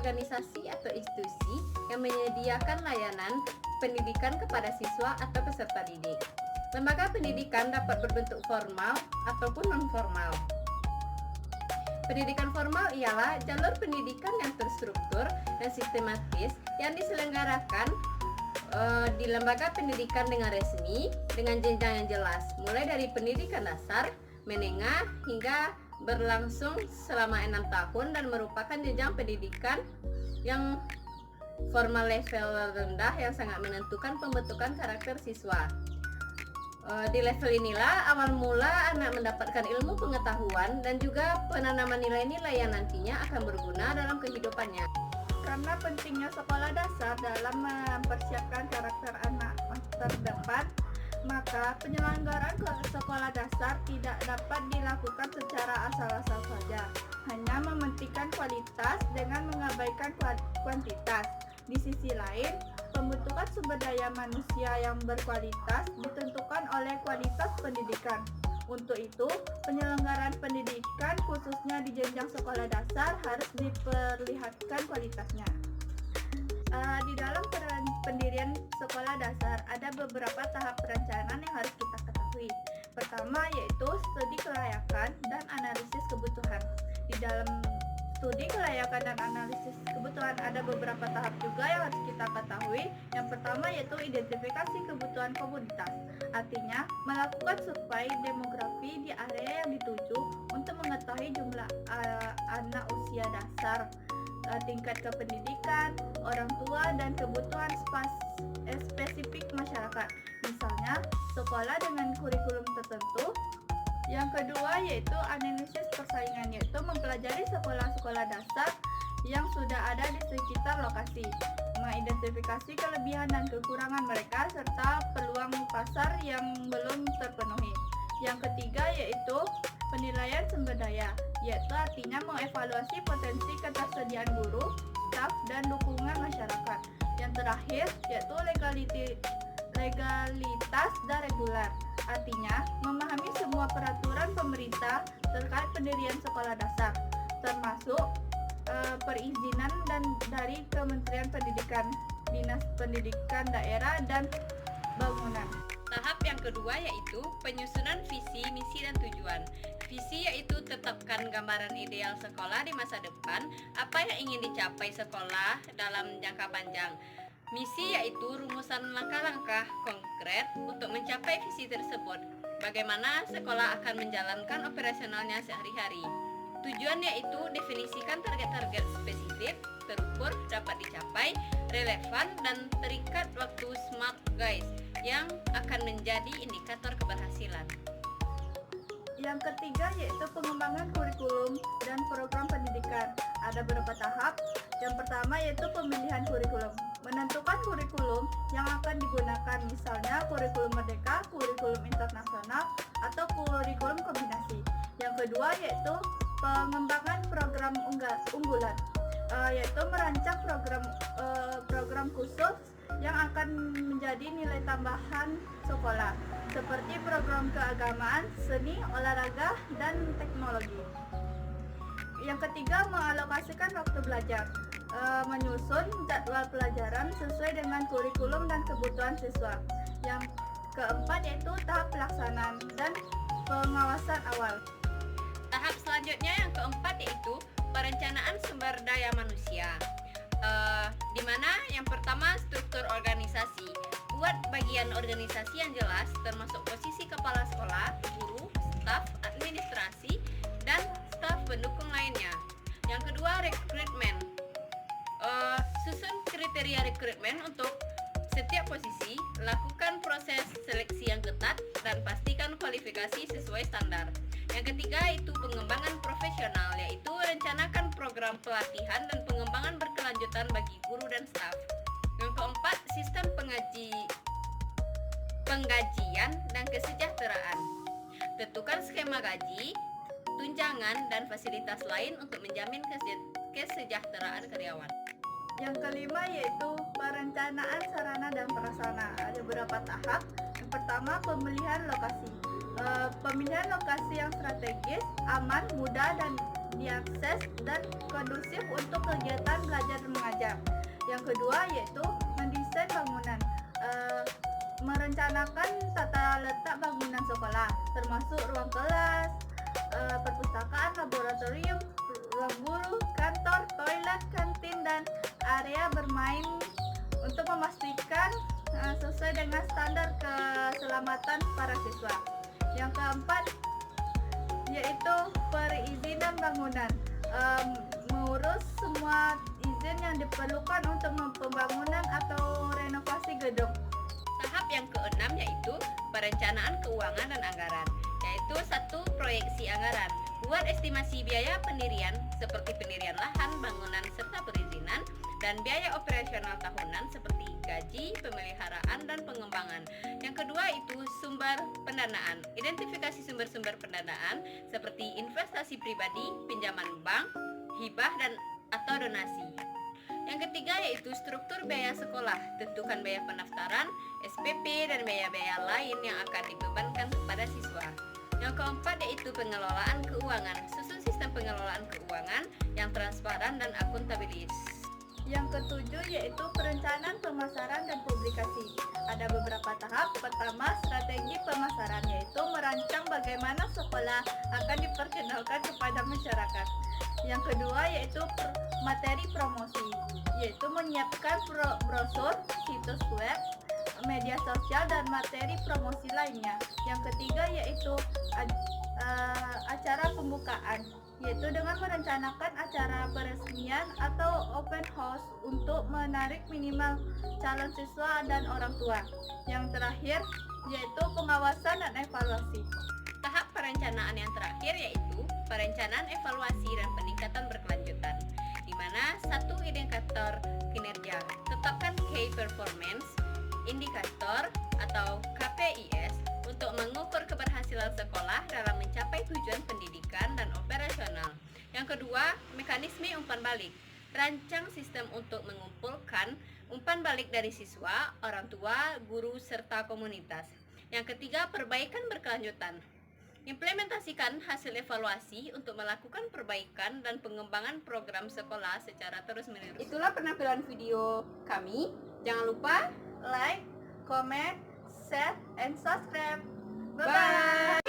organisasi atau institusi yang menyediakan layanan pendidikan kepada siswa atau peserta didik. Lembaga pendidikan dapat berbentuk formal ataupun non-formal. Pendidikan formal ialah jalur pendidikan yang terstruktur dan sistematis yang diselenggarakan di lembaga pendidikan dengan resmi, dengan jenjang yang jelas, mulai dari pendidikan dasar, menengah, hingga berlangsung selama 6 tahun dan merupakan jenjang pendidikan yang formal level rendah yang sangat menentukan pembentukan karakter siswa. Di level inilah awal mula anak mendapatkan ilmu pengetahuan dan juga penanaman nilai-nilai yang nantinya akan berguna dalam kehidupannya. Karena pentingnya sekolah dasar dalam mempersiapkan karakter anak masa depan, maka penyelenggaraan sekolah dasar tidak dapat dilakukan secara asal-asal saja, hanya mementingkan kualitas dengan mengabaikan kuantitas. Di sisi lain, pembentukan sumber daya manusia yang berkualitas ditentukan oleh kualitas pendidikan. Untuk itu, penyelenggaraan pendidikan khususnya di jenjang sekolah dasar harus diperlihatkan kualitasnya. Di dalam pendirian sekolah dasar ada beberapa tahap perencanaan yang harus kita ketahui. Pertama yaitu studi kelayakan dan analisis kebutuhan. Di dalam studi kelayakan dan analisis kebutuhan ada beberapa tahap juga yang harus kita ketahui. Yang pertama yaitu identifikasi kebutuhan komunitas. Artinya, melakukan survei demografi di area yang dituju untuk mengetahui jumlah anak usia dasar, tingkat kependidikan, orang tua, dan kebutuhan spesifik masyarakat. Misalnya, sekolah dengan kurikulum tertentu. Yang kedua yaitu analisis persaingan, yaitu mempelajari sekolah-sekolah dasar yang sudah ada di sekitar lokasi, mengidentifikasi kelebihan dan kekurangan mereka serta peluang pasar yang belum terpenuhi. Yang ketiga yaitu penilaian sumber daya, yaitu artinya mengevaluasi potensi ketersediaan guru, staf, dan dukungan masyarakat. Yang terakhir yaitu legalitas dan reguler, artinya memahami semua peraturan pemerintah terkait pendirian sekolah dasar, termasuk perizinan dan dari Kementerian Pendidikan, Dinas Pendidikan Daerah, dan Bangunan. Tahap yang kedua yaitu penyusunan visi, misi, dan tujuan. Visi yaitu tetapkan gambaran ideal sekolah di masa depan, apa yang ingin dicapai sekolah dalam jangka panjang. Misi yaitu rumusan langkah-langkah konkret untuk mencapai visi tersebut. Bagaimana sekolah akan menjalankan operasionalnya sehari-hari. Tujuan yaitu definisikan target-target spesifik, terukur, dapat dicapai, relevan, dan terikat waktu SMART guys yang akan menjadi indikator keberhasilan. Yang ketiga yaitu pengembangan kurikulum dan program pendidikan. Ada beberapa tahap. Yang pertama yaitu pemilihan kurikulum. Menentukan kurikulum yang akan digunakan, misalnya kurikulum merdeka, kurikulum internasional, atau kurikulum kombinasi. Yang kedua yaitu pengembangan program unggulan, yaitu merancang program khusus yang akan menjadi nilai tambahan sekolah, seperti program keagamaan, seni, olahraga, dan teknologi. Yang ketiga, mengalokasikan waktu belajar, menyusun jadwal pelajaran sesuai dengan kurikulum dan kebutuhan siswa. Yang keempat yaitu tahap pelaksanaan dan pengawasan awal. Tahap selanjutnya yang keempat yaitu perencanaan sumber daya manusia, di mana yang pertama struktur organisasi. Buat bagian organisasi yang jelas termasuk posisi kepala sekolah, guru, staf, administrasi, dan staf pendukung lainnya. Yang kedua rekrutmen. Susun kriteria rekrutmen untuk setiap posisi, lakukan proses seleksi yang ketat, dan pastikan kualifikasi sesuai standar. Yang ketiga itu pengembangan profesional, yaitu rencanakan program pelatihan dan pengembangan berkelanjutan bagi guru dan staf. Yang keempat, sistem penggajian dan kesejahteraan. Tentukan skema gaji, tunjangan, dan fasilitas lain untuk menjamin kesejahteraan karyawan. Yang kelima yaitu perencanaan sarana dan prasarana. Ada beberapa tahap. Yang pertama, pemilihan lokasi. Pemilihan lokasi yang strategis, aman, mudah, dan diakses, dan kondusif untuk kegiatan belajar dan mengajar. Yang kedua yaitu mendesain bangunan. Merencanakan tata letak bangunan sekolah, termasuk ruang kelas, perpustakaan, laboratorium, ruang guru, kantor, toilet, kantin, dan area bermain untuk memastikan sesuai dengan standar keselamatan para siswa. Yang keempat yaitu perizinan bangunan. Mengurus semua izin yang diperlukan untuk pembangunan atau renovasi gedung. Tahap yang keenam yaitu perencanaan keuangan dan anggaran, yaitu 1. Proyeksi anggaran. Buat estimasi biaya pendirian seperti pendirian lahan, bangunan, serta perizinan, dan biaya operasional tahunan seperti gaji, pemeliharaan, dan pengembangan. Yang kedua itu sumber pendanaan. Identifikasi sumber-sumber pendanaan seperti investasi pribadi, pinjaman bank, hibah, dan atau donasi. Yang ketiga yaitu struktur biaya sekolah. Tentukan biaya pendaftaran, SPP, dan biaya-biaya lain yang akan dibebankan kepada siswa. Yang keempat yaitu pengelolaan keuangan. Susun sistem pengelolaan keuangan yang transparan dan akuntabilis. Yang ketujuh yaitu perencanaan pemasaran dan publikasi. Ada beberapa tahap. Pertama, strategi pemasaran, yaitu merancang bagaimana sekolah akan diperkenalkan kepada masyarakat. Yang kedua yaitu materi promosi, yaitu menyiapkan brosur, situs web, media sosial, dan materi promosi lainnya. Yang ketiga yaitu acara pembukaan, yaitu dengan merencanakan acara peresmian atau open house untuk menarik minimal calon siswa dan orang tua. Yang terakhir yaitu pengawasan dan evaluasi. Tahap perencanaan yang terakhir yaitu perencanaan evaluasi dan peningkatan berkelanjutan, di mana 1. Indikator kinerja. Tetapkan Key Performance Indicator atau KPIs untuk mengukur keberhasilan sekolah dalam mencapai tujuan pendidikan dan operasional. Yang kedua, mekanisme umpan balik. Rancang sistem untuk mengumpulkan umpan balik dari siswa, orang tua, guru, serta komunitas. Yang ketiga, perbaikan berkelanjutan. Implementasikan hasil evaluasi untuk melakukan perbaikan dan pengembangan program sekolah secara terus-menerus. Itulah penampilan video kami. Jangan lupa Like, comment, share, and subscribe. bye.